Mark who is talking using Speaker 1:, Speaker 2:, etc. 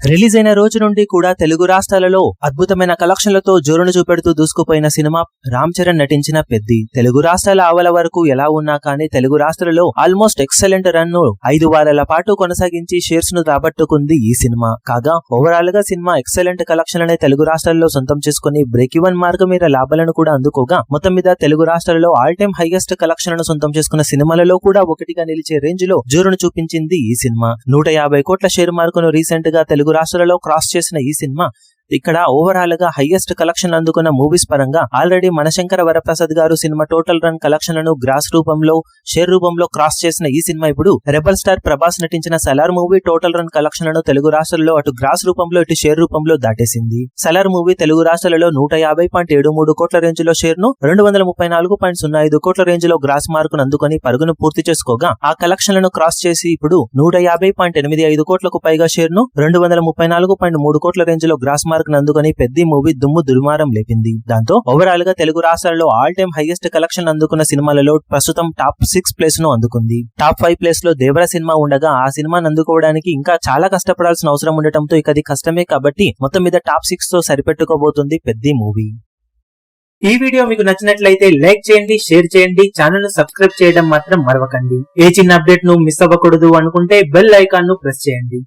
Speaker 1: Release అయిన రోజు నుండి కూడా తెలుగు రాష్ట్రాలలో అద్భుతమైన కలెక్షన్లతో జోరును చూపెడుతూ దూసుకుపోయిన సినిమా రామ్ చరణ్ నటించిన పెద్ది. తెలుగు రాష్ట్రాల ఆవల వరకు ఎలా ఉన్నా కానీ తెలుగు రాష్ట్రాలలో ఆల్మోస్ట్ ఎక్సలెంట్ రన్ ను 5 వారాల పాటు కొనసాగించి షేర్స్ ను రాబట్టుకుంది ఈ సినిమా. కాగా ఓవరాల్ గా సినిమా ఎక్సలెంట్ కలెక్షన్లనే తెలుగు రాష్ట్రాల్లో సొంతం చేసుకుని బ్రేక్ ఈవెన్ మార్గం మీద లాభాలను కూడా అందుకోగా మొత్తం మీద తెలుగు రాష్ట్రాలలో ఆల్ టైమ్ హైయెస్ట్ కలెక్షన్లను సొంతం చేసుకున్న సినిమాలలో కూడా ఒకటిగా నిలిచే రేంజ్ లో జోరును చూపించింది ఈ సినిమా. 150 కోట్ల షేర్ మార్కును రీసెంట్ గా తెలుగు రాష్ట్రాలలో క్రాస్ చేసిన ఈ సినిమా ఇక్కడ ఓవరాల్ గా హైయెస్ట్ కలెక్షన్ అందుకున్న మూవీస్ పరంగా already Mana Shankara Vara Prasad Garu cinema total run కలెక్షన్లను గ్రాస్ రూపంలో షేర్ రూపంలో క్రాస్ చేసిన ఈ సినిమా ఇప్పుడు రెబల్ స్టార్ ప్రభాస్ నటించిన సలార్ మూవీ టోటల్ రన్ కలెక్షన్లను తెలుగు రాష్ట్రాల్లో అటు గ్రాస్ రూపంలో ఇటు షేర్ రూపంలో దాటేసింది. సలార్ మూవీ తెలుగు రాష్ట్రాలలో 150.73 కోట్ల రేంజ్ లో షేర్ ను 234.05 కోట్ల రేంజ్ లో గ్రాస్ మార్కును అందుకుని పరుగును పూర్తి చేసుకోగా ఆ కలెక్షన్లను క్రాస్ చేసి ఇప్పుడు 150.85 కోట్లకు పైగా షేర్ ను 234.3 కోట్ల రేంజ్ లో గ్రాస్ అందుకని పెద్ద మూవీ దుమ్ము దుర్మారం లేపింది. దాంతో ఓవరాల్ గా తెలుగు రాష్ట్రాల్లో ఆల్ టైమ్ హైయెస్ట్ కలెక్షన్ అందుకున్న సినిమాలలో ప్రస్తుతం టాప్ 6 ప్లేస్ ను అందుకుంది. టాప్ 5 ప్లేస్ లో దేవర సినిమా ఉండగా ఆ సినిమాను అందుకోవడానికి ఇంకా చాలా కష్టపడాల్సిన అవసరం ఉండటంతో ఇక అది కష్టమే కాబట్టి మొత్తం మీద టాప్ 6 తో సరిపెట్టుకోబోతుంది పెద్ద మూవీ. ఈ వీడియో మీకు నచ్చినట్లయితే లైక్ చేయండి, షేర్ చేయండి, ఛానల్ ను సబ్స్క్రైబ్ చేయడం మాత్రం మరవకండి. ఏ చిన్న అప్డేట్ ను మిస్ అవ్వకూడదు అనుకుంటే బెల్ ఐకాన్ ను ప్రెస్ చేయండి.